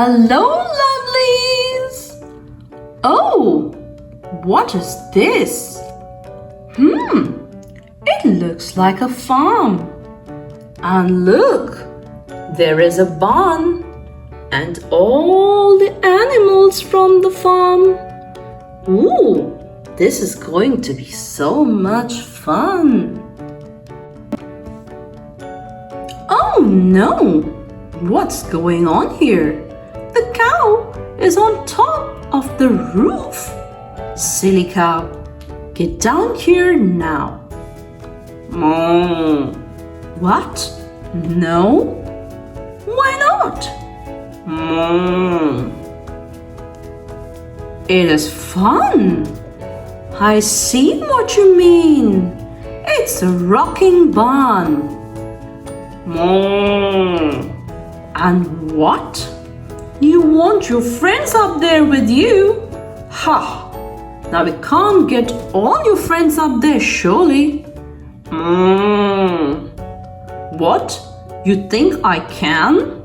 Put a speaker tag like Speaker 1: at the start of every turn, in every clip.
Speaker 1: Hello, lovelies! Oh, what is this? It looks like a farm. And look, there is a barn and all the animals from the farm. Ooh, this is going to be so much fun. Oh no! What's going on here? The cow is on top of the roof. Silly cow, get down here now. Moo. What? No? Why not? Moo. It is fun. I see what you mean. It's a rocking barn. Moo. And what? You want your friends up there with you? Ha! Now we can't get all your friends up there, surely. What? You think I can?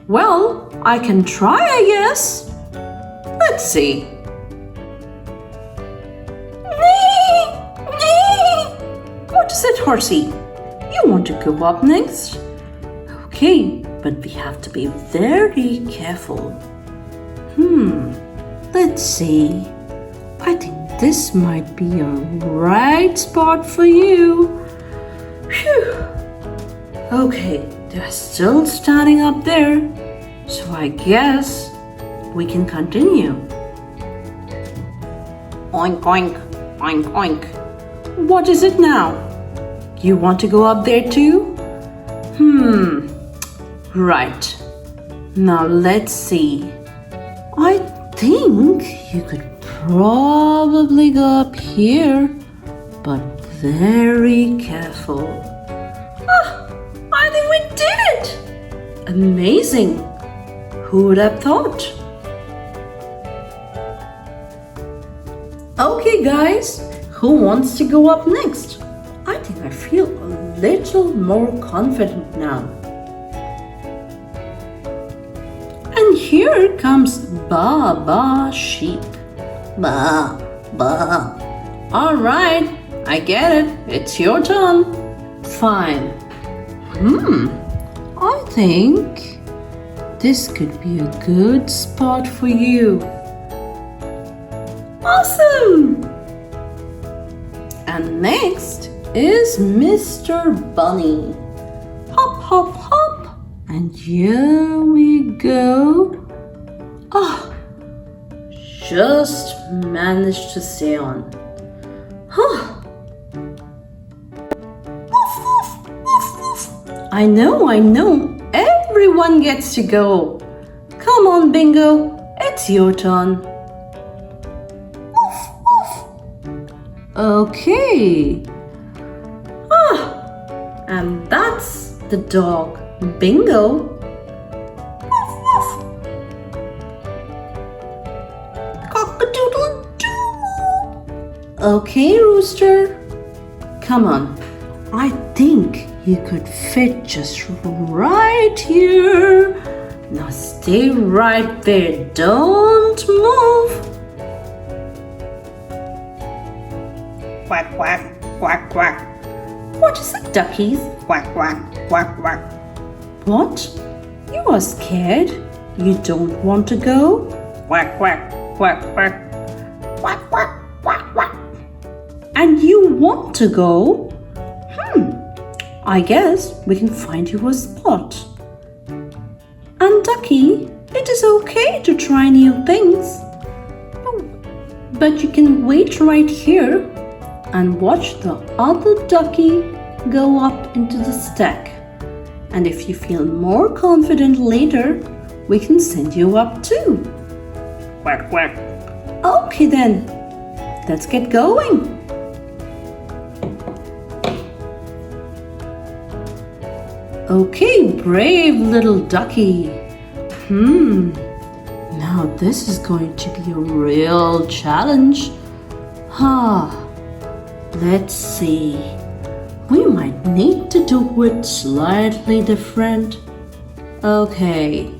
Speaker 1: Well, I can try, I guess. Let's see. What is it, horsey? You want to go up next? Okay, but we have to be very careful. Let's see. I think this might be a right spot for you. Phew. Okay, they're still standing up there, so I guess we can continue. Oink, oink, oink, oink. What is it now? You want to go up there too? Right. Now let's see. I think you could probably go up here, but very careful. I think we did it! Amazing! Who would have thought? Okay guys, who wants to go up next? I think I feel a little more confident now. And here comes Ba sheep. Ba. All right, I get it. It's your turn. Fine. I think this could be a good spot for you. Awesome! And next is Mr. Bunny. Hop, hop, hop. And here we go. Just managed to stay on. I know. Everyone gets to go. Come on, Bingo. It's your turn. Okay. And that's the dog, Bingo. Okay, Rooster. Come on. I think you could fit just right here. Now stay right there. Don't move.
Speaker 2: Quack, quack, quack, quack.
Speaker 1: What is it, duckies?
Speaker 2: Quack, quack, quack, quack.
Speaker 1: What? You are scared? You don't want to go?
Speaker 2: Quack, quack, quack, quack. Quack, quack, quack, quack.
Speaker 1: And you want to go? I guess we can find you a spot. And Ducky, it is okay to try new things. But you can wait right here and watch the other ducky go up into the stack. And if you feel more confident later, we can send you up too.
Speaker 2: Quack, quack.
Speaker 1: Okay then, let's get going. Okay, brave little ducky. Now this is going to be a real challenge. Let's see. We might need to do it slightly different. Okay,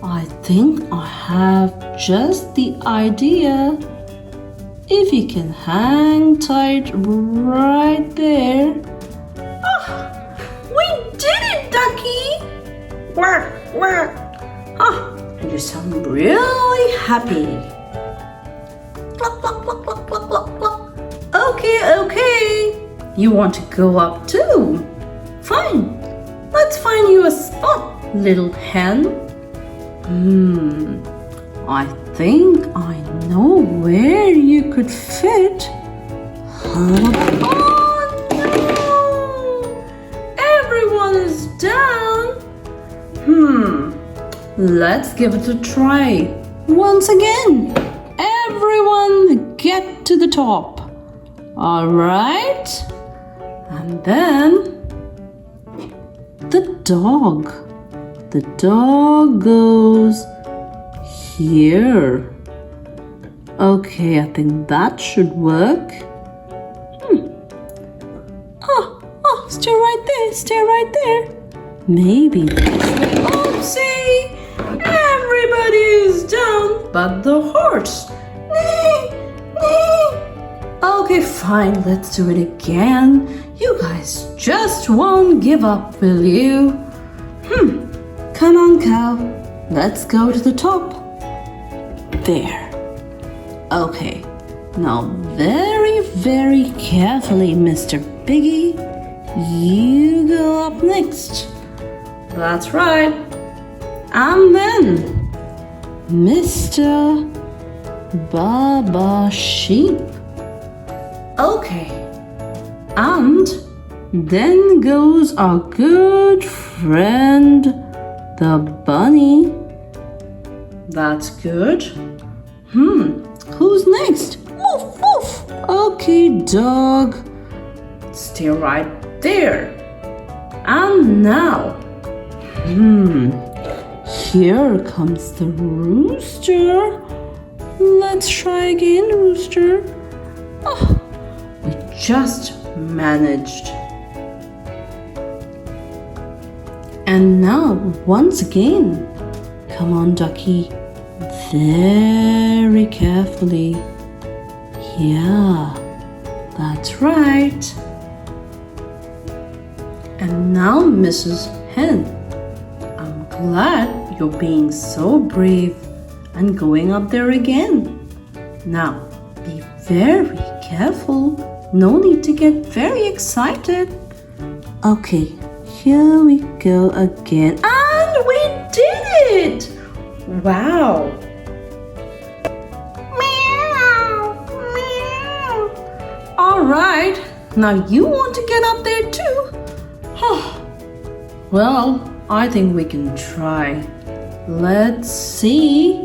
Speaker 1: I think I have just the idea. If you can hang tight right there. We did it, Ducky!
Speaker 2: Quack, quack.
Speaker 1: You sound really happy. Cluck, cluck, cluck, cluck, cluck, cluck, cluck. Okay. You want to go up too? Fine. Let's find you a spot, little hen. I think I know where you could fit. Oh no! Everyone is down. Let's give it a try. Once again, everyone get to the top. All right? And then the dog. The dog goes here. Okay, I think that should work. Stay right there. Maybe. Oopsie! Everybody is down but the horse. Okay, fine, let's do it again. You guys just won't give up, will you? Come on, cow. Let's go to the top. There. Okay. Now very, very carefully, Mr. Piggy. You go up next. That's right. And then Mr. Baba Sheep. Okay. And then goes our good friend, the bunny. That's good. Who's next? Woof, woof. Okay, dog. Stay right there. And now, here comes the rooster. Let's try again, rooster. We just managed. And now, once again, come on, ducky. Very carefully. Yeah, that's right. And now, Mrs. Hen, I'm glad you're being so brave and going up there again. Now, be very careful. No need to get very excited. Okay, here we go again. And we did it! Wow! Meow! Meow! Alright, now you want to get up there too? Well, I think we can try. Let's see.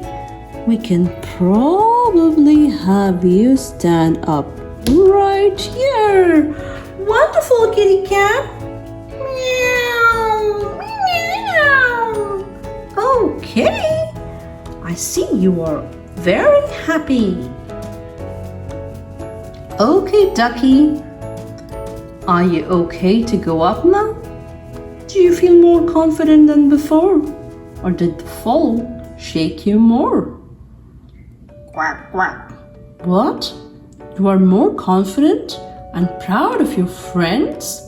Speaker 1: We can probably have you stand up right here. Wonderful, kitty cat. Meow, meow. Okay. I see you are very happy. Okay, ducky. Are you okay to go up now? Do you feel more confident than before? Or did the fall shake you more?
Speaker 2: Quack, quack.
Speaker 1: What? You are more confident and proud of your friends?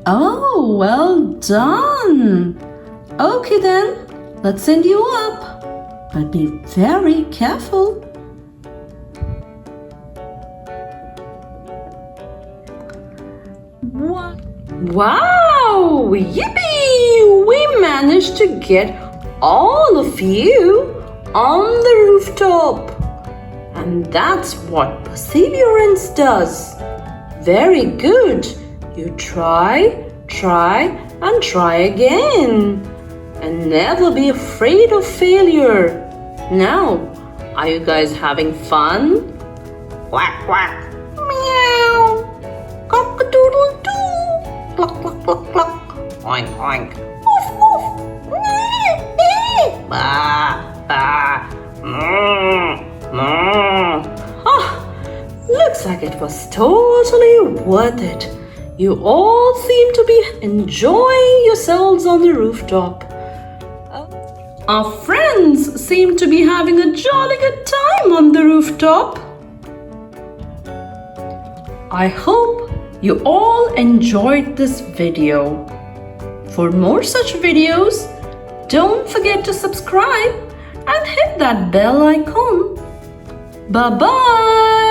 Speaker 1: Oh, well done. Okay then, let's send you up. But be very careful. What? Wow! Yippee! We managed to get all of you on the rooftop. And that's what perseverance does. Very good. You try, and try again. And never be afraid of failure. Now, are you guys having fun?
Speaker 2: Quack, quack.
Speaker 1: Meow. Cock-a-doodle-doo. Cluck, cluck, cluck, cluck.
Speaker 2: Oink, oink.
Speaker 1: Woof, woof.
Speaker 2: Bah, bah.
Speaker 1: Looks like it was totally worth it. You all seem to be enjoying yourselves on the rooftop. Our friends seem to be having a jolly good time on the rooftop. I hope you all enjoyed this video. For more such videos, don't forget to subscribe and hit that bell icon. Bye-bye.